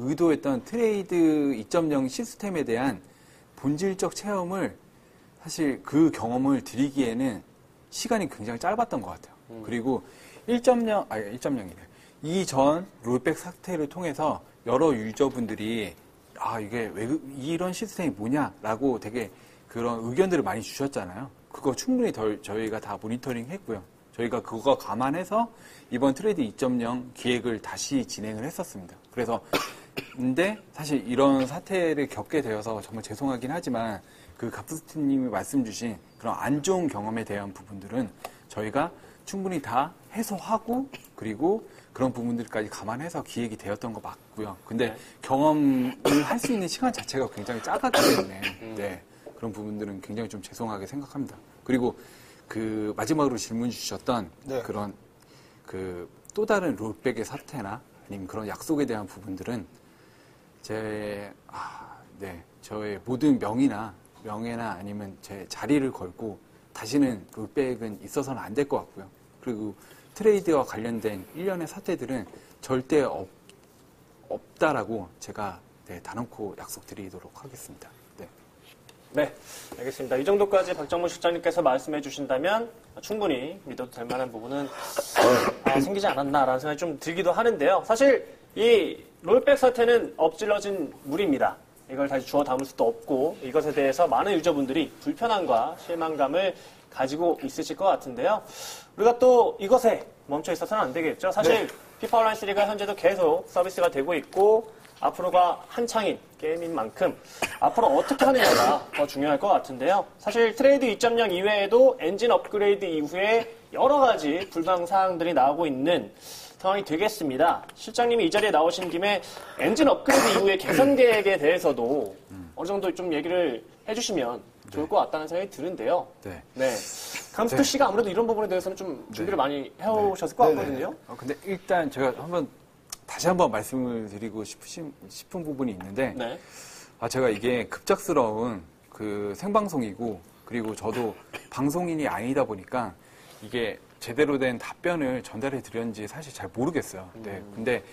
의도했던 트레이드 2.0 시스템에 대한 본질적 체험을 사실 그 경험을 드리기에는 시간이 굉장히 짧았던 것 같아요. 그리고 1.0이래. 이전 롤백 사태를 통해서 여러 유저분들이 이게 왜 이런 시스템이 뭐냐라고 되게 그런 의견들을 많이 주셨잖아요. 그거 충분히 저희가 다 모니터링 했고요. 저희가 그거 감안해서 이번 트레이드 2.0 기획을 다시 진행을 했었습니다. 그래서 근데 사실 이런 사태를 겪게 되어서 정말 죄송하긴 하지만 그 갑스트님이 말씀 주신 그런 안 좋은 경험에 대한 부분들은 저희가 충분히 다 해소하고 그리고 그런 부분들까지 감안해서 기획이 되었던 거 맞고요. 근데 경험을 할 수 있는 시간 자체가 굉장히 작았기 때문에 네, 그런 부분들은 굉장히 좀 죄송하게 생각합니다. 그리고 그 마지막으로 질문 주셨던 네. 그런 그 또 다른 롤백의 사태나 아니면 그런 약속에 대한 부분들은 저의 모든 명예나 아니면 제 자리를 걸고 다시는 롤백은 있어서는 안 될 것 같고요. 그리고 트레이드와 관련된 일련의 사태들은 절대 없다라고 제가 단언코 약속드리도록 하겠습니다. 네, 알겠습니다. 이 정도까지 박정무 실장님께서 말씀해 주신다면 충분히 믿어도 될 만한 부분은 생기지 않았나라는 생각이 좀 들기도 하는데요. 사실 이 롤백 사태는 엎질러진 물입니다. 이걸 다시 주워 담을 수도 없고 이것에 대해서 많은 유저분들이 불편함과 실망감을 가지고 있으실 것 같은데요. 우리가 또 이것에 멈춰 있어서는 안 되겠죠. 사실 피파 온라인 3가 현재도 계속 서비스가 되고 있고 앞으로가 한창인 게임인 만큼 앞으로 어떻게 하느냐가 더 중요할 것 같은데요. 사실 트레이드 2.0 이외에도 엔진 업그레이드 이후에 여러 가지 불방 사항들이 나오고 있는 상황이 되겠습니다. 실장님이 이 자리에 나오신 김에 엔진 업그레이드 이후의 개선 계획에 대해서도 어느 정도 좀 얘기를 해주시면 좋을 것 같다는 생각이 드는데요. 네. 감스트 씨가 아무래도 이런 부분에 대해서는 좀 준비를 많이 해오셨을 것 같거든요. 근데 일단 제가 다시 한번 말씀을 드리고 싶은 부분이 있는데, 제가 이게 급작스러운 그 생방송이고, 그리고 저도 방송인이 아니다 보니까 이게 제대로 된 답변을 전달해 드렸는지 사실 잘 모르겠어요. 근데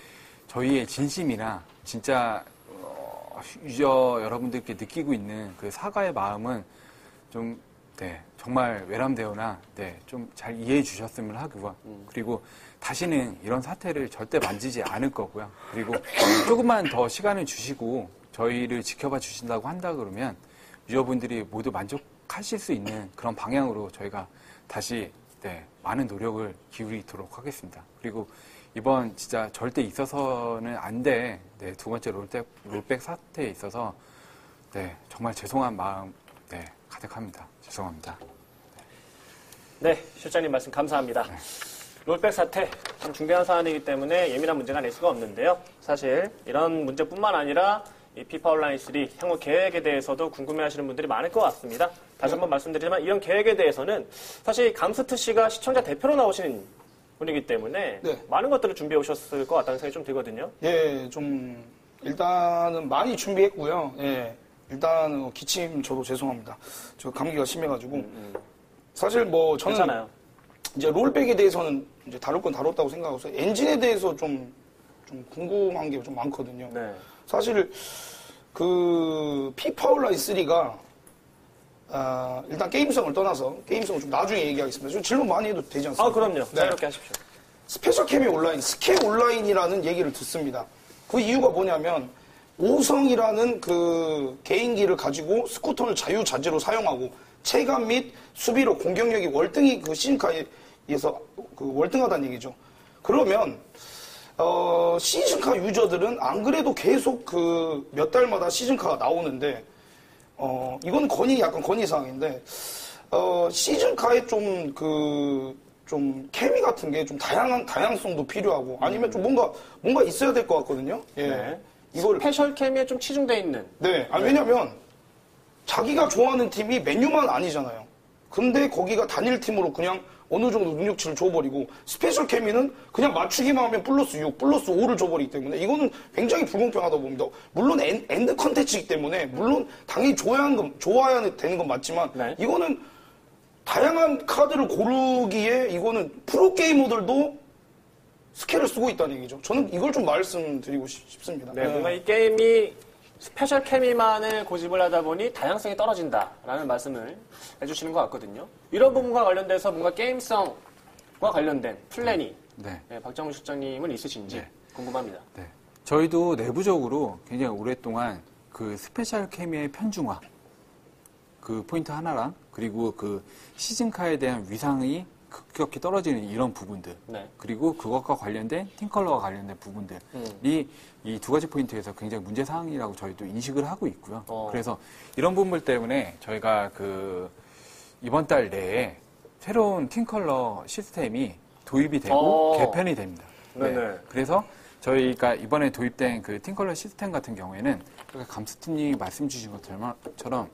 저희의 진심이나 진짜 유저 여러분들께 느끼고 있는 그 사과의 마음은 좀 정말 외람되거나 좀 잘 이해해 주셨으면 하고요. 그리고 다시는 이런 사태를 절대 만지지 않을 거고요. 그리고 조금만 더 시간을 주시고 저희를 지켜봐 주신다고 한다 그러면 유저분들이 모두 만족하실 수 있는 그런 방향으로 저희가 다시 많은 노력을 기울이도록 하겠습니다. 그리고 이번 진짜 절대 있어서는 안 돼. 두 번째 롤백 사태에 있어서 정말 죄송한 마음 가득합니다. 죄송합니다. 네, 실장님 말씀 감사합니다. 롤백 사태, 참 중대한 사안이기 때문에 예민한 문제가 아닐 수가 없는데요. 사실 이런 문제뿐만 아니라 이 피파 온라인 3 향후 계획에 대해서도 궁금해하시는 분들이 많을 것 같습니다. 다시 한번 말씀드리지만 이런 계획에 대해서는 사실 감스트 씨가 시청자 대표로 나오시는 분이기 때문에 많은 것들을 준비해 오셨을 것 같다는 생각이 좀 들거든요. 좀 일단은 많이 준비했고요. 일단은 기침 저도 죄송합니다. 저 감기가 심해가지고 사실 저는 괜찮아요. 이제 롤백에 대해서는 이제 다룰 건 다뤘다고 생각하고 엔진에 대해서 좀 궁금한 게 좀 많거든요. 사실 그 피파 온라인 3가 일단 게임성을 떠나서 게임성을 좀 나중에 얘기하겠습니다. 좀 질문 많이 해도 되지 않습니까? 그럼요. 자유롭게 하십시오. 스페셜 캠이 온라인, 스케 온라인이라는 얘기를 듣습니다. 그 이유가 뭐냐면 5성이라는 그 개인기를 가지고 스쿠터를 자유자재로 사용하고 체감 및 수비로 공격력이 월등히 그 시즌카에 의해서 그 월등하다는 얘기죠. 그러면 시즌카 유저들은 안 그래도 계속 그 몇 달마다 시즌카가 나오는데 이건 약간 건의사항인데 시즌카에 좀 케미 같은 게 좀 다양성도 필요하고 아니면 좀 뭔가 있어야 될 것 같거든요. 이걸 스페셜 캠에 좀 치중돼 있는. 왜냐면 자기가 좋아하는 팀이 맨유만 아니잖아요. 근데 거기가 단일 팀으로 그냥 어느 정도 능력치를 줘버리고 스페셜 케미는 그냥 맞추기만 하면 플러스 6, 플러스 5를 줘버리기 때문에 이거는 굉장히 불공평하다고 봅니다. 물론 엔드 컨텐츠이기 때문에 물론 당연히 좋아야 되는 건 맞지만 이거는 다양한 카드를 고르기에 이거는 프로게이머들도 스킬을 쓰고 있다는 얘기죠. 저는 이걸 좀 말씀드리고 싶습니다. 네, 뭔가 이 게임이 스페셜 케미만을 고집을 하다 보니 다양성이 떨어진다라는 말씀을 해주시는 것 같거든요. 이런 부분과 관련돼서 뭔가 게임성과 관련된 플랜이 박정훈 실장님은 있으신지 궁금합니다. 네. 저희도 내부적으로 굉장히 오랫동안 그 스페셜 케미의 편중화 그 포인트 하나랑 그리고 그 시즌카에 대한 위상이 급격히 떨어지는 이런 부분들 그리고 그것과 관련된 팀컬러와 관련된 부분들이 이 두 가지 포인트에서 굉장히 문제사항이라고 저희도 인식을 하고 있고요. 그래서 이런 부분들 때문에 저희가 그 이번 달 내에 새로운 팀컬러 시스템이 도입이 되고 개편이 됩니다. 그래서 저희가 이번에 도입된 그 팀컬러 시스템 같은 경우에는 감스트님이 말씀 주신 것처럼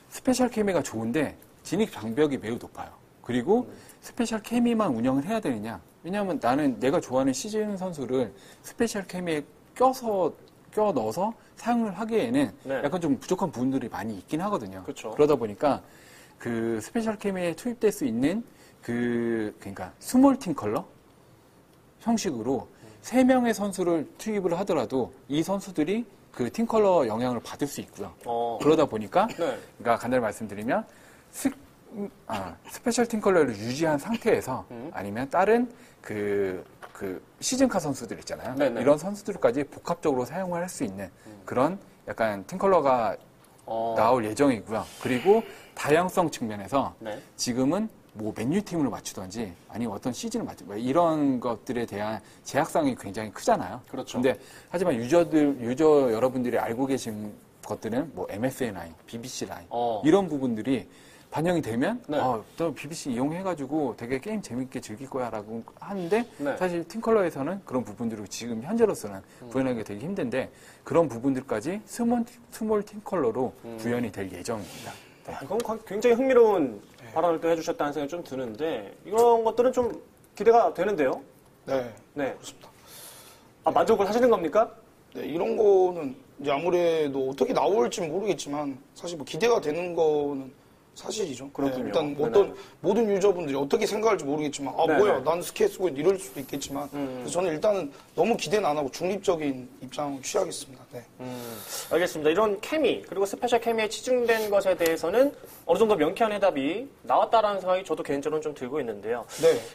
스페셜 케미가 좋은데 진입 장벽이 매우 높아요. 그리고 스페셜 케미만 운영을 해야 되느냐? 왜냐하면 나는 내가 좋아하는 시즌 선수를 스페셜 케미에 껴 넣어서 사용을 하기에는 약간 좀 부족한 부분들이 많이 있긴 하거든요. 그러다 보니까 그 스페셜 케미에 투입될 수 있는 그러니까 스몰 팀 컬러 형식으로 3명의 선수를 투입을 하더라도 이 선수들이 그 팀 컬러 영향을 받을 수 있고요. 그러다 보니까 그러니까 간단히 말씀드리면 스페셜 팀 컬러를 유지한 상태에서 아니면 다른 그 시즌카 선수들 있잖아요. 이런 선수들까지 복합적으로 사용을 할 수 있는 그런 약간 팀 컬러가 나올 예정이고요. 그리고 다양성 측면에서 지금은 뭐 맨유 팀을 맞추던지 아니면 어떤 시즌을 맞추 이런 것들에 대한 제약상이 굉장히 크잖아요. 근데 하지만 유저 여러분들이 알고 계신 것들은 뭐 MSN 라인, BBC 라인 이런 부분들이 반영이 되면 또 BBC 이용해가지고 되게 게임 재밌게 즐길 거야라고 하는데 사실 팀컬러에서는 그런 부분들을 지금 현재로서는 구현하기가 되게 힘든데 그런 부분들까지 스몰 팀컬러로 구현이 될 예정입니다. 이건 굉장히 흥미로운 발언을 또 해주셨다는 생각이 좀 드는데 이런 것들은 좀 기대가 되는데요? 네, 그렇습니다. 만족을 하시는 겁니까? 네, 이런 거는 이제 아무래도 어떻게 나올지 모르겠지만 사실 뭐 기대가 되는 거는 사실이죠. 그렇군요. 일단 모든 유저분들이 어떻게 생각할지 모르겠지만 뭐야 난 스케일 쓰고 이럴 수도 있겠지만 그래서 저는 일단은 너무 기대는 안 하고 중립적인 입장을 취하겠습니다. 알겠습니다. 이런 케미 그리고 스페셜 케미에 치중된 것에 대해서는 어느 정도 명쾌한 해답이 나왔다라는 생각이 저도 개인적으로는 좀 들고 있는데요.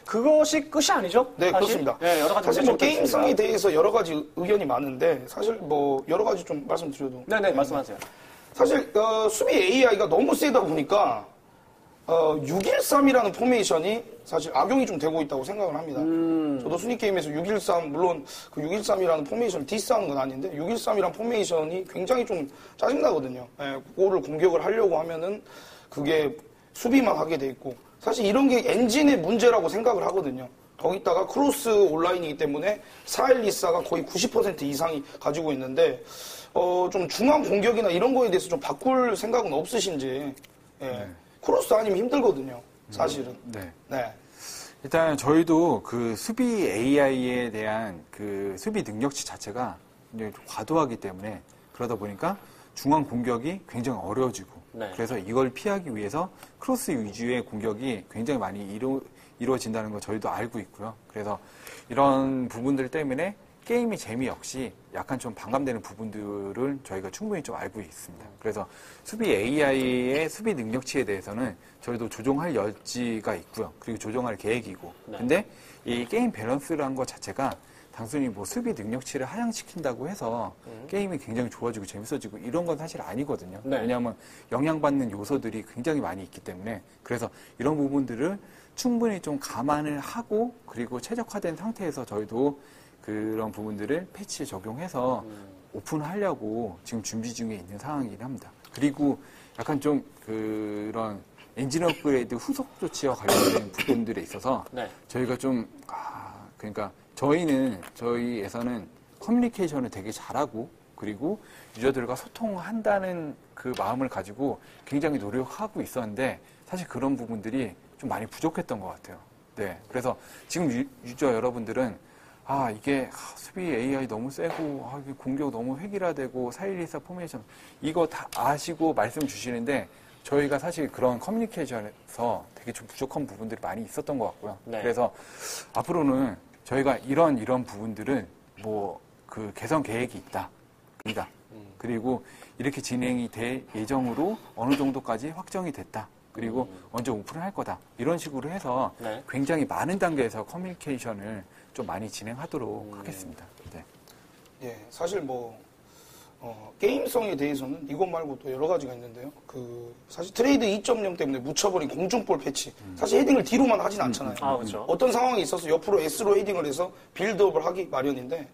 그것이 끝이 아니죠? 네, 사실? 그렇습니다. 여러 가지 사실 뭐 게임성에 대해서 여러 가지 의견이 많은데 사실 뭐 여러 가지 좀 말씀드려도 말씀하세요. 사실 수비 AI가 너무 세다 보니까 613이라는 포메이션이 사실 악용이 좀 되고 있다고 생각을 합니다. 저도 순위 게임에서 613 물론 그 613이라는 포메이션을 디스하는 건 아닌데 613이라는 포메이션이 굉장히 좀 짜증나거든요. 그거를 공격을 하려고 하면은 그게 수비만 하게 돼 있고 사실 이런 게 엔진의 문제라고 생각을 하거든요. 거기다가 크로스 온라인이기 때문에 4.124가 거의 90% 이상이 가지고 있는데 좀 중앙 공격이나 이런 거에 대해서 좀 바꿀 생각은 없으신지. 크로스 아니면 힘들거든요. 사실은. 일단 저희도 그 수비 AI에 대한 그 수비 능력치 자체가 굉장히 과도하기 때문에 그러다 보니까 중앙 공격이 굉장히 어려워지고 그래서 이걸 피하기 위해서 크로스 위주의 공격이 굉장히 많이 이루어진다는 거 저희도 알고 있고요. 그래서 이런 부분들 때문에 게임의 재미 역시 약간 좀 반감되는 부분들을 저희가 충분히 좀 알고 있습니다. 그래서 수비 AI의 수비 능력치에 대해서는 저희도 조정할 여지가 있고요. 그리고 조정할 계획이고. 근데 이 게임 밸런스라는 것 자체가 단순히 뭐 수비 능력치를 하향시킨다고 해서 게임이 굉장히 좋아지고 재밌어지고 이런 건 사실 아니거든요. 왜냐하면 영향받는 요소들이 굉장히 많이 있기 때문에 그래서 이런 부분들을 충분히 좀 감안을 하고 그리고 최적화된 상태에서 저희도 그런 부분들을 패치에 적용해서 오픈하려고 지금 준비 중에 있는 상황이긴 합니다. 그리고 약간 좀 그런 엔진 업그레이드 후속 조치와 관련된 부분들에 있어서 저희가 좀 그러니까 저희에서는 커뮤니케이션을 되게 잘하고 그리고 유저들과 소통한다는 그 마음을 가지고 굉장히 노력하고 있었는데 사실 그런 부분들이 좀 많이 부족했던 것 같아요. 그래서 지금 유저 여러분들은 이게 수비 AI 너무 세고 이게 공격 너무 획일화되고 4.124 포메이션 이거 다 아시고 말씀 주시는데 저희가 사실 그런 커뮤니케이션에서 되게 좀 부족한 부분들이 많이 있었던 것 같고요. 그래서 앞으로는 저희가 이런 부분들은 뭐 그 개선 계획이 있다. 그리고 이렇게 진행이 될 예정으로 어느 정도까지 확정이 됐다. 그리고 언제 오픈을 할 거다. 이런 식으로 해서 네. 굉장히 많은 단계에서 커뮤니케이션을 좀 많이 진행하도록 하겠습니다. 네. 예, 사실 게임성에 대해서는 이것 말고 또 여러 가지가 있는데요. 사실 트레이드 2.0 때문에 묻혀버린 공중볼 패치. 사실 헤딩을 뒤로만 하진 않잖아요. 그렇죠. 어떤 상황이 있어서 옆으로 S로 헤딩을 해서 빌드업을 하기 마련인데,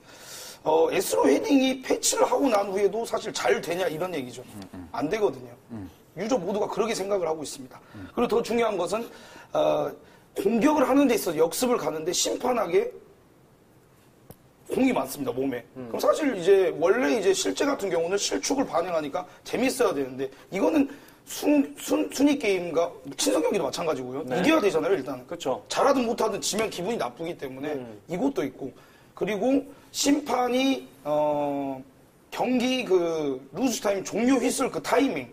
S로 헤딩이 패치를 하고 난 후에도 사실 잘 되냐 이런 얘기죠. 안 되거든요. 유저 모두가 그렇게 생각을 하고 있습니다. 그리고 더 중요한 것은, 공격을 하는 데 있어서 역습을 가는데 심판에게 공이 많습니다, 몸에. 그럼 사실 원래 실제 같은 경우는 실축을 반영하니까 재밌어야 되는데, 이거는 순위 게임과 친선 경기도 마찬가지고요. 네. 이겨야 되잖아요, 일단. 그렇죠. 잘하든 못하든 지면 기분이 나쁘기 때문에 이것도 있고. 그리고 심판이, 경기 루즈 타임 종료 휘슬 타이밍.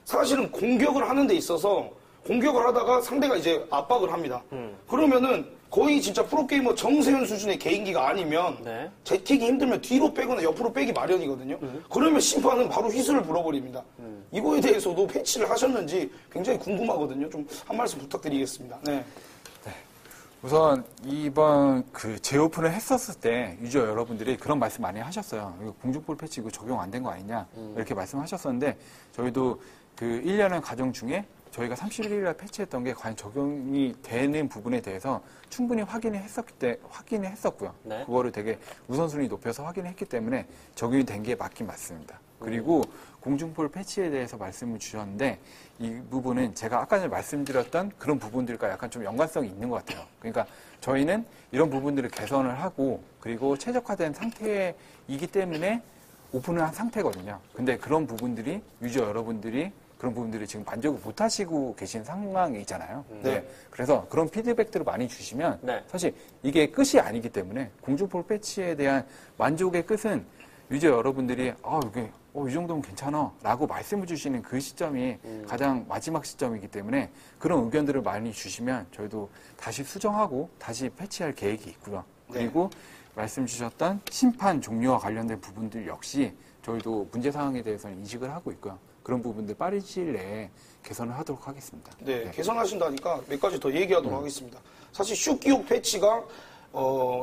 사실은 공격을 하는 데 있어서 공격을 하다가 상대가 압박을 합니다. 그러면은 거의 진짜 프로게이머 정세현 수준의 개인기가 아니면 네. 제티기 힘들면 뒤로 빼거나 옆으로 빼기 마련이거든요. 그러면 심판은 바로 휘슬을 불어버립니다. 이거에 대해서도 패치를 하셨는지 굉장히 궁금하거든요. 좀 한 말씀 부탁드리겠습니다. 네. 우선 이번 재오픈을 했었을 때 유저 여러분들이 그런 말씀 많이 하셨어요. 이거 공중볼 패치 이거 적용 안 된 거 아니냐 이렇게 말씀하셨었는데 저희도 1년의 과정 중에 저희가 31일날 패치했던 게 과연 적용이 되는 부분에 대해서 충분히 확인을 했었고요. 네. 그거를 되게 우선순위 높여서 확인했기 때문에 적용이 된 게 맞긴 맞습니다. 그리고 공중볼 패치에 대해서 말씀을 주셨는데 이 부분은 제가 아까 전에 말씀드렸던 그런 부분들과 약간 좀 연관성이 있는 것 같아요. 그러니까 저희는 이런 부분들을 개선을 하고 그리고 최적화된 상태이기 때문에 오픈을 한 상태거든요. 근데 그런 부분들이 유저 여러분들이 그런 부분들을 지금 만족을 못 하시고 계신 상황이잖아요. 네. 그래서 그런 피드백들을 많이 주시면 네. 사실 이게 끝이 아니기 때문에 공중볼 패치에 대한 만족의 끝은 유저 여러분들이 이게 이 정도면 괜찮아 라고 말씀을 주시는 그 시점이 가장 마지막 시점이기 때문에 그런 의견들을 많이 주시면 저희도 다시 수정하고 다시 패치할 계획이 있고요. 그리고 말씀 주셨던 심판 종료와 관련된 부분들 역시 저희도 문제사항에 대해서는 인식을 하고 있고요. 그런 부분들 빠른 시일 내에 개선을 하도록 하겠습니다. 네, 개선하신다니까 몇 가지 더 얘기하도록 하겠습니다. 사실 슛 기록 패치가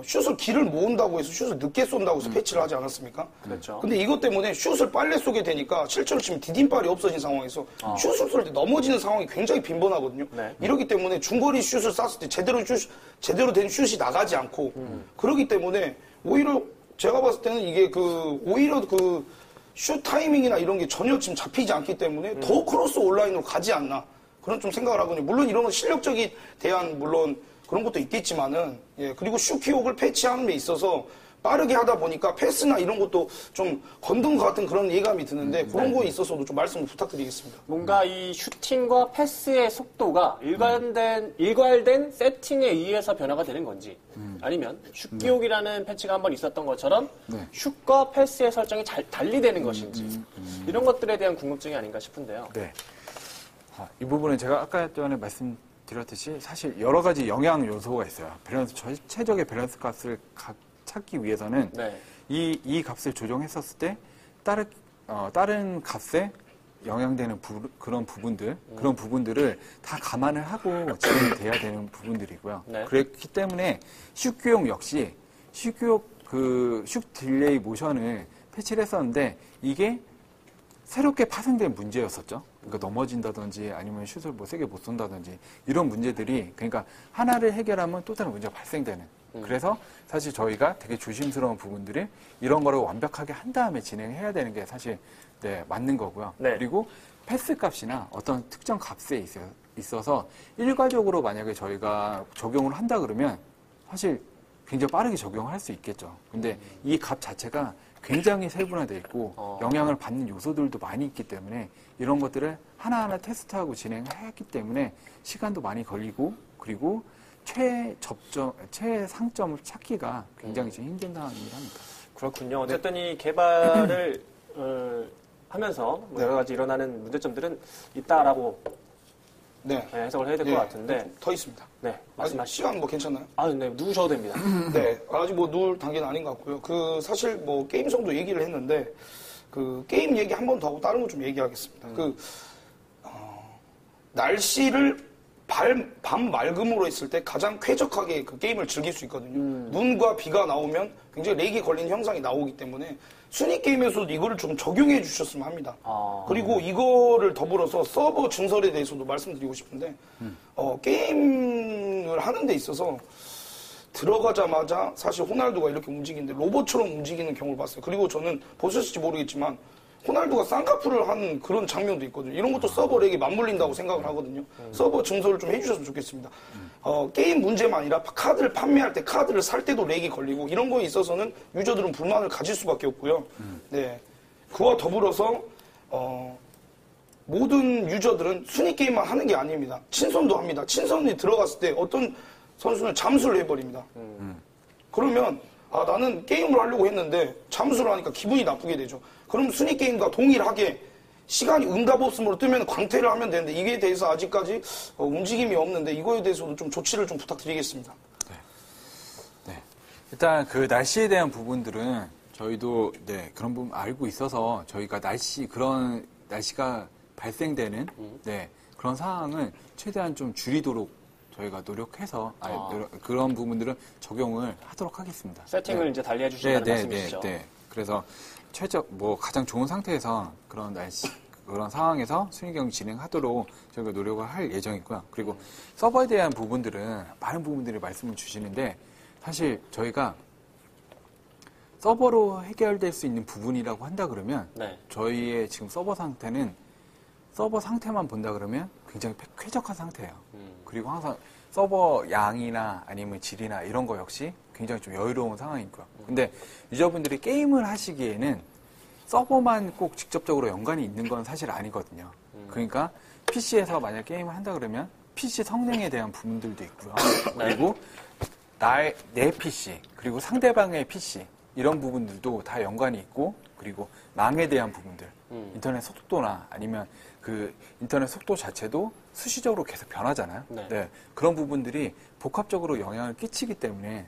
슛을 길을 모은다고 해서 슛을 늦게 쏜다고 해서 패치를 하지 않았습니까? 그렇죠. 근데 이것 때문에 슛을 빨리 쏘게 되니까 실제로 지금 디딤발이 없어진 상황에서 슛을 쏠 때 넘어지는 상황이 굉장히 빈번하거든요. 네. 이렇기 때문에 중거리 슛을 쐈을 때 제대로 된 슛이 나가지 않고 그렇기 때문에 오히려 제가 봤을 때는 이게 오히려 슛 타이밍이나 이런 게 전혀 지금 잡히지 않기 때문에 더 크로스 온라인으로 가지 않나 그런 좀 생각을 하거든요. 물론 이런 건 실력적인 대한 물론 그런 것도 있겠지만은 그리고 슛키옥을 패치하는 데 있어서 빠르게 하다 보니까 패스나 이런 것도 좀 건든 것 같은 그런 예감이 드는데 그런 거에 있어서도 좀 말씀을 부탁드리겠습니다. 뭔가 이 슈팅과 패스의 속도가 일괄된 세팅에 의해서 변화가 되는 건지 아니면 슛기옥이라는 패치가 한번 있었던 것처럼 슛과 패스의 설정이 잘 달리되는 것인지 이런 것들에 대한 궁금증이 아닌가 싶은데요. 네. 이 부분은 제가 아까 전에 말씀드렸듯이 사실 여러 가지 영향 요소가 있어요. 최적의 밸런스 값을 찾기 위해서는 이 값을 조정했었을 때 다른 값에 영향되는 그런 부분들을 다 감안을 하고 진행이 돼야 되는 부분들이고요. 그렇기 때문에 슛규용 역시 슛 딜레이 모션을 패치를 했었는데 이게 새롭게 파생된 문제였었죠. 그러니까 넘어진다든지 아니면 슛을 세게 못 쏜다든지 이런 문제들이 그러니까 하나를 해결하면 또 다른 문제가 발생되는. 그래서 사실 저희가 되게 조심스러운 부분들을 이런 거를 완벽하게 한 다음에 진행해야 되는 게 사실 맞는 거고요. 그리고 패스 값이나 어떤 특정 값에 있어서 일괄적으로 만약에 저희가 적용을 한다 그러면 사실 굉장히 빠르게 적용할 수 있겠죠. 근데 이 값 자체가 굉장히 세분화되어 있고 영향을 받는 요소들도 많이 있기 때문에 이런 것들을 하나하나 테스트하고 진행했기 때문에 시간도 많이 걸리고 그리고 최상점을 찾기가 굉장히 좀 힘든 상황이긴 합니다. 그렇군요. 어쨌든 이 개발을 하면서 여러 가지 일어나는 문제점들은 있다라고 네. 해석을 해야 될 것 같은데. 더 있습니다. 네, 말씀하시죠. 시간 뭐 괜찮나요? 네, 누우셔도 됩니다. 네, 아직 뭐 누울 단계는 아닌 것 같고요. 사실 뭐 게임성도 얘기를 했는데, 게임 얘기 한 번 더 하고 다른 거 좀 얘기하겠습니다. 날씨를 밤 맑음으로 했을 때 가장 쾌적하게 그 게임을 즐길 수 있거든요. 눈과 비가 나오면 굉장히 렉이 걸리는 현상이 나오기 때문에 순위 게임에서도 이거를 좀 적용해 주셨으면 합니다. 그리고 이거를 더불어서 서버 증설에 대해서도 말씀드리고 싶은데, 게임을 하는 데 있어서 들어가자마자 사실 호날두가 이렇게 움직이는데 로봇처럼 움직이는 경우를 봤어요. 그리고 저는 보셨을지 모르겠지만 호날두가 쌍꺼풀을 한 그런 장면도 있거든요. 이런 것도 서버 렉이 맞물린다고 생각을 하거든요. 서버 증설을 좀 해주셨으면 좋겠습니다. 게임 문제만 아니라 카드를 판매할 때, 카드를 살 때도 렉이 걸리고 이런 거에 있어서는 유저들은 불만을 가질 수밖에 없고요. 네, 그와 더불어서 모든 유저들은 순위 게임만 하는 게 아닙니다. 친선도 합니다. 친선이 들어갔을 때 어떤 선수는 잠수를 해버립니다. 그러면 나는 게임을 하려고 했는데 잠수를 하니까 기분이 나쁘게 되죠. 그럼 순위 게임과 동일하게 시간이 응답없음으로 뜨면 광태를 하면 되는데 이게 대해서 아직까지 움직임이 없는데 이거에 대해서도 좀 조치를 좀 부탁드리겠습니다. 네. 일단 그 날씨에 대한 부분들은 저희도 그런 부분 알고 있어서 저희가 그런 날씨가 발생되는 그런 상황은 최대한 좀 줄이도록 저희가 노력해서 그런 부분들은 적용을 하도록 하겠습니다. 세팅을 이제 달리 해주신다는 말씀이시죠? 네. 그래서 가장 좋은 상태에서 그런 상황에서 순위 경기 진행하도록 저희가 노력을 할 예정이고요. 그리고 서버에 대한 부분들은 많은 부분들이 말씀을 주시는데 사실 저희가 서버로 해결될 수 있는 부분이라고 한다 그러면 저희의 지금 서버 상태만 본다 그러면 굉장히 쾌적한 상태예요. 그리고 항상 서버 양이나 아니면 질이나 이런 거 역시 굉장히 좀 여유로운 상황이고요. 근데 유저분들이 게임을 하시기에는 서버만 꼭 직접적으로 연관이 있는 건 사실 아니거든요. 그러니까 PC에서 만약 게임을 한다 그러면 PC 성능에 대한 부분들도 있고요. 그리고 내 PC, 그리고 상대방의 PC 이런 부분들도 다 연관이 있고, 그리고 망에 대한 부분들, 인터넷 속도나 아니면 그 인터넷 속도 자체도 수시적으로 계속 변하잖아요. 그런 부분들이 복합적으로 영향을 끼치기 때문에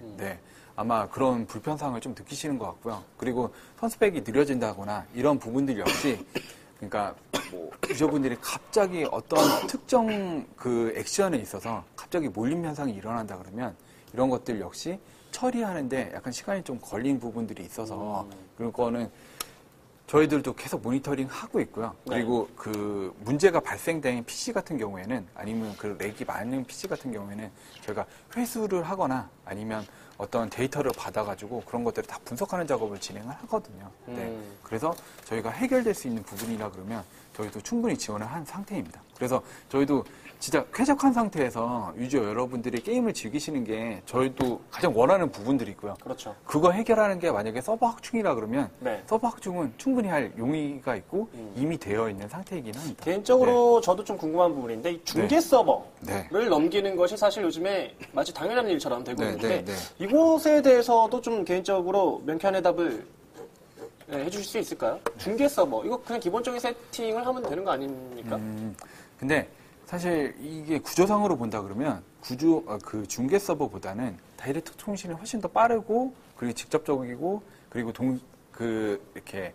아마 그런 불편사항을 좀 느끼시는 것 같고요. 그리고 선스펙이 느려진다거나 이런 부분들 역시 그러니까 뭐 유저분들이 갑자기 어떤 특정 그 액션에 있어서 갑자기 몰림 현상이 일어난다 그러면 이런 것들 역시 처리하는데 약간 시간이 좀 걸린 부분들이 있어서 그런 거는 저희들도 계속 모니터링 하고 있고요. 그리고 그 문제가 발생된 PC 같은 경우에는 아니면 그 렉이 많은 PC 같은 경우에는 저희가 회수를 하거나 아니면 어떤 데이터를 받아가지고 그런 것들을 다 분석하는 작업을 진행을 하거든요. 그래서 저희가 해결될 수 있는 부분이라 그러면 저희도 충분히 지원을 한 상태입니다. 그래서 저희도 진짜 쾌적한 상태에서 유저 여러분들이 게임을 즐기시는 게 저희도 가장 원하는 부분들이 있고요. 그렇죠. 그거 해결하는 게 만약에 서버 확충이라 그러면 서버 확충은 충분히 할 용의가 있고 이미 되어 있는 상태이긴 합니다. 개인적으로 저도 좀 궁금한 부분인데 이 중계 서버를 넘기는 것이 사실 요즘에 마치 당연한 일처럼 되고 있는데 이곳에 대해서도 좀 개인적으로 명쾌한 해답을 해주실 수 있을까요? 중계 서버 이거 그냥 기본적인 세팅을 하면 되는 거 아닙니까? 근데 사실 이게 구조상으로 본다 그러면 그 중계 서버보다는 다이렉트 통신이 훨씬 더 빠르고 그리고 직접적이고 그리고 이렇게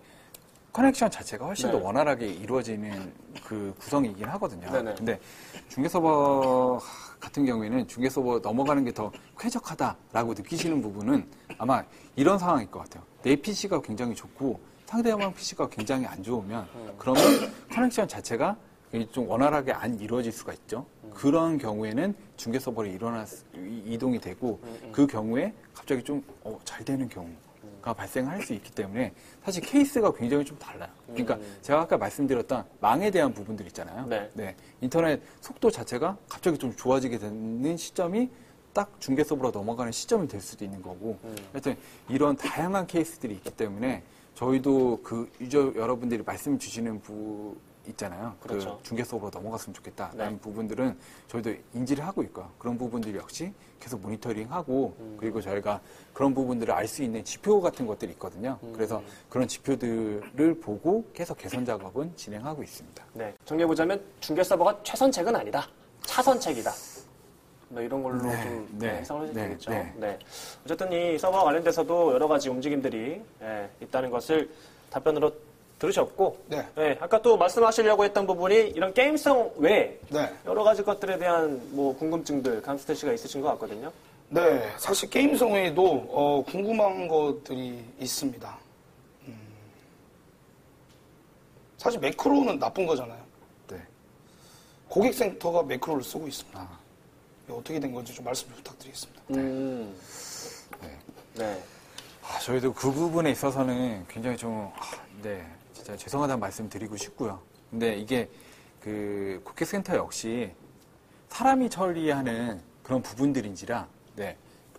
커넥션 자체가 훨씬 더 원활하게 이루어지는 그 구성이긴 하거든요. 근데 중계 서버 같은 경우에는 중계 서버 넘어가는 게 더 쾌적하다라고 느끼시는 부분은 아마 이런 상황일 것 같아요. 내 PC가 굉장히 좋고 상대방 PC가 굉장히 안 좋으면 그러면 커넥션 자체가 좀 원활하게 안 이루어질 수가 있죠. 그런 경우에는 중계 서버로 이동이 되고 그 경우에 갑자기 좀 잘 되는 경우가 발생할 수 있기 때문에 사실 케이스가 굉장히 좀 달라요. 그러니까 제가 아까 말씀드렸던 망에 대한 부분들 있잖아요. 인터넷 속도 자체가 갑자기 좀 좋아지게 되는 시점이 딱 중계 서버로 넘어가는 시점이 될 수도 있는 거고 하여튼 이런 다양한 케이스들이 있기 때문에 저희도 그 유저 여러분들이 말씀 주시는 있잖아요. 그렇죠. 그 중계 서버로 넘어갔으면 좋겠다라는 부분들은 저희도 인지를 하고 있고요. 그런 부분들 역시 계속 모니터링하고 그리고 저희가 그런 부분들을 알 수 있는 지표 같은 것들이 있거든요. 그래서 그런 지표들을 보고 계속 개선 작업은 진행하고 있습니다. 정리해보자면 중계 서버가 최선책은 아니다. 차선책이다. 뭐 이런 걸로 좀 해석을 해도 되겠죠. 네. 어쨌든 이 서버와 관련돼서도 여러 가지 움직임들이 있다는 것을 답변으로 들으셨고, 아까 또 말씀하시려고 했던 부분이 이런 게임성 외에 여러 가지 것들에 대한 뭐 궁금증들 감스트 씨가 있으신 것 같거든요. 네, 사실 게임성 외에도 궁금한 것들이 있습니다. 사실 매크로는 나쁜 거잖아요. 네. 고객센터가 매크로를 쓰고 있습니다. 어떻게 된 건지 좀 말씀 부탁드리겠습니다. 네. 저희도 그 부분에 있어서는 굉장히 좀, 진짜 죄송하다는 말씀 드리고 싶고요. 근데 이게 그 고객센터 역시 사람이 처리하는 그런 부분들인지라,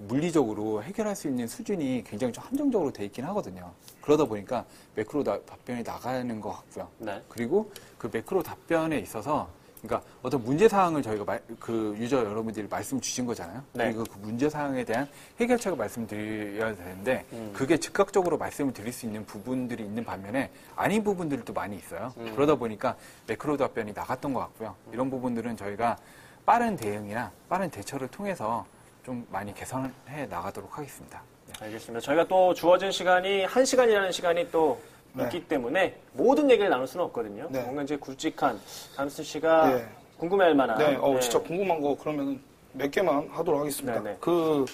물리적으로 해결할 수 있는 수준이 굉장히 좀 한정적으로 돼 있긴 하거든요. 그러다 보니까 매크로 답변이 나가는 것 같고요. 그리고 그 매크로 답변에 있어서 그러니까 어떤 문제사항을 저희가 그 유저 여러분들이 말씀 주신 거잖아요. 그리고 그 문제사항에 대한 해결책을 말씀드려야 되는데 그게 즉각적으로 말씀을 드릴 수 있는 부분들이 있는 반면에 아닌 부분들도 많이 있어요. 그러다 보니까 매크로 답변이 나갔던 것 같고요. 이런 부분들은 저희가 빠른 대응이나 빠른 대처를 통해서 좀 많이 개선해 나가도록 하겠습니다. 알겠습니다. 저희가 또 주어진 시간이 1시간이라는 시간이 또 있기 때문에 모든 얘기를 나눌 수는 없거든요. 뭔가 이제 굵직한 감스트 씨가 궁금해할 만한. 진짜 궁금한 거 그러면 몇 개만 하도록 하겠습니다. 그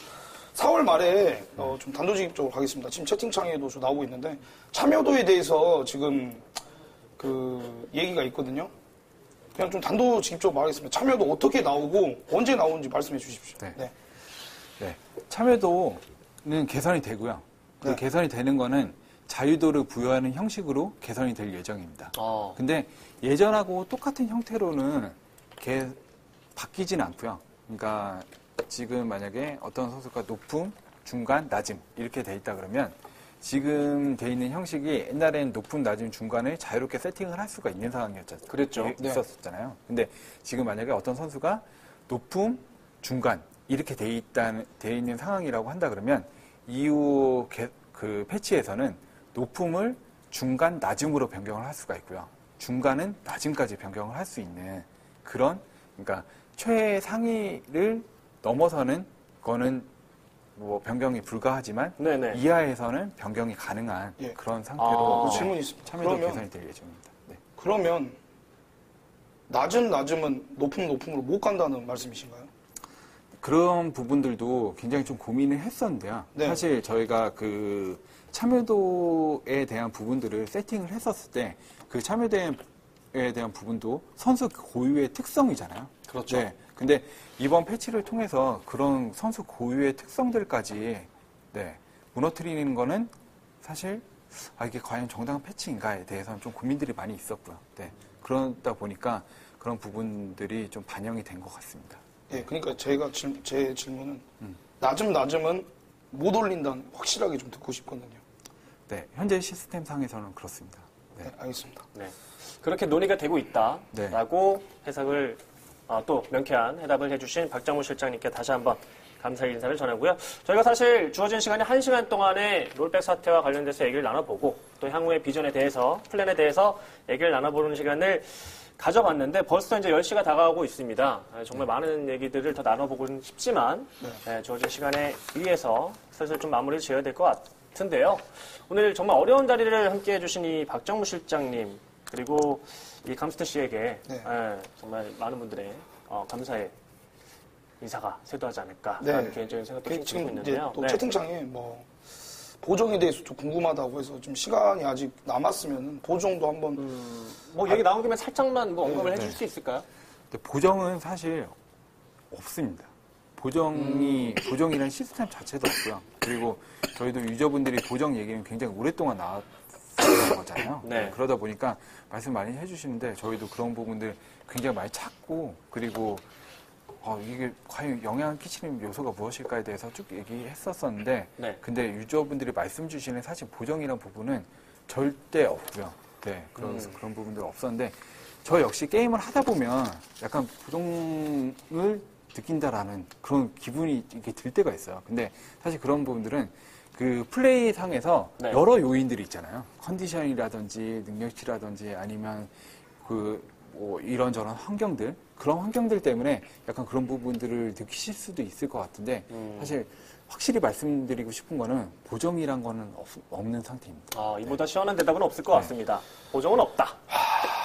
4월 말에 좀 단도직입적으로 하겠습니다. 지금 채팅창에도 좀 나오고 있는데 참여도에 대해서 지금 그 얘기가 있거든요. 그냥 좀 단도직입적으로 말하겠습니다. 참여도 어떻게 나오고 언제 나오는지 말씀해 주십시오. 참여도는 개선이 되고요. 그 개선이 되는 거는 자유도를 부여하는 형식으로 개선이 될 예정입니다. 근데 예전하고 똑같은 형태로는 바뀌지는 않고요. 그러니까 지금 만약에 어떤 선수가 높음, 중간, 낮음 이렇게 돼 있다 그러면 지금 돼 있는 형식이 옛날엔 높음, 낮음, 중간을 자유롭게 세팅을 할 수가 있는 상황이었잖아요. 그랬죠. 있었잖아요. 근데 지금 만약에 어떤 선수가 높음, 중간 이렇게 돼 있는 상황이라고 한다 그러면 이후 그 패치에서는 높음을 중간, 낮음으로 변경을 할 수가 있고요. 중간은 낮음까지 변경을 할 수 있는 그런, 그러니까 최상위를 넘어서는 거는 뭐 변경이 불가하지만 이하에서는 변경이 가능한 그런 상태로 질문이 있습니다. 참여도 개선이 될 예정입니다. 그러면 낮음은 높음으로 못 간다는 말씀이신가요? 그런 부분들도 굉장히 좀 고민을 했었는데요. 사실 저희가 그 참여도에 대한 부분들을 세팅을 했었을 때 그 참여도에 대한 부분도 선수 고유의 특성이잖아요. 그렇죠. 근데 이번 패치를 통해서 그런 선수 고유의 특성들까지 무너뜨리는 거는 사실 이게 과연 정당한 패치인가에 대해서는 좀 고민들이 많이 있었고요. 그러다 보니까 그런 부분들이 좀 반영이 된 것 같습니다. 그러니까 제 질문은 낮음은 못 올린다는 확실하게 좀 듣고 싶거든요. 현재 시스템 상에서는 그렇습니다. 알겠습니다. 그렇게 논의가 되고 있다라고 해석을 또 명쾌한 해답을 해주신 박정무 실장님께 다시 한번 감사의 인사를 전하고요. 저희가 사실 주어진 시간이 1시간 동안에 롤백 사태와 관련돼서 얘기를 나눠보고 또 향후의 비전에 대해서 플랜에 대해서 얘기를 나눠보는 시간을 가져봤는데 벌써 이제 10시가 다가오고 있습니다. 정말 많은 얘기들을 더 나눠보고는 싶지만 주어진 시간에 의해서 슬슬 좀 마무리를 지어야 될 것 같은데요. 오늘 정말 어려운 자리를 함께 해주신 이 박정무 실장님 그리고 이 감스트 씨에게 정말 많은 분들의 감사의 인사가 쇄도하지 않을까 라는 개인적인 생각도 좀 들고 있는데요. 또 채팅창에 뭐 보정에 대해서 좀 궁금하다고 해서 좀 시간이 아직 남았으면 보정도 한번 뭐 얘기 나온 김에 살짝만 뭐 언급을 해줄 수 있을까요? 보정은 사실 없습니다. 보정이라는 시스템 자체도 없고요. 그리고 저희도 유저분들이 보정 얘기는 굉장히 오랫동안 나왔던 거잖아요. 그러다 보니까 말씀 많이 해주시는데 저희도 그런 부분들 굉장히 많이 찾고 그리고 이게 과연 영향을 끼치는 요소가 무엇일까에 대해서 쭉 얘기했었었는데 근데 유저분들이 말씀 주시는 사실 보정이라는 부분은 절대 없고요. 그런 부분들 없었는데 저 역시 게임을 하다 보면 약간 보정을 느낀다라는 그런 기분이 이렇게 들 때가 있어요. 근데 사실 그런 부분들은 그 플레이 상에서 여러 요인들이 있잖아요. 컨디션이라든지 능력치라든지 아니면 그 뭐 이런저런 환경들, 그런 환경들 때문에 약간 그런 부분들을 느끼실 수도 있을 것 같은데 사실 확실히 말씀드리고 싶은 거는 보정이란 거는 없는 상태입니다. 이보다 시원한 대답은 없을 것 같습니다. 보정은 없다.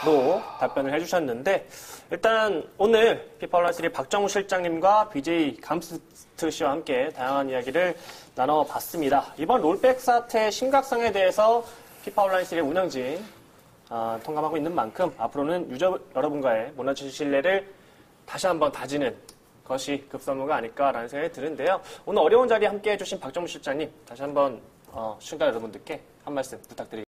로 답변을 해주셨는데 일단 오늘 피파 온라인 3 박정우 실장님과 BJ 감스트 씨와 함께 다양한 이야기를 나눠봤습니다. 이번 롤백 사태 심각성에 대해서 피파 온라인 3 운영진 통감하고 있는 만큼 앞으로는 유저 여러분과의 문화적 신뢰를 다시 한번 다지는 것이 급선무가 아닐까라는 생각이 드는데요. 오늘 어려운 자리에 함께 해주신 박정우 실장님 다시 한번 시청자 여러분들께 한 말씀 부탁드립니다.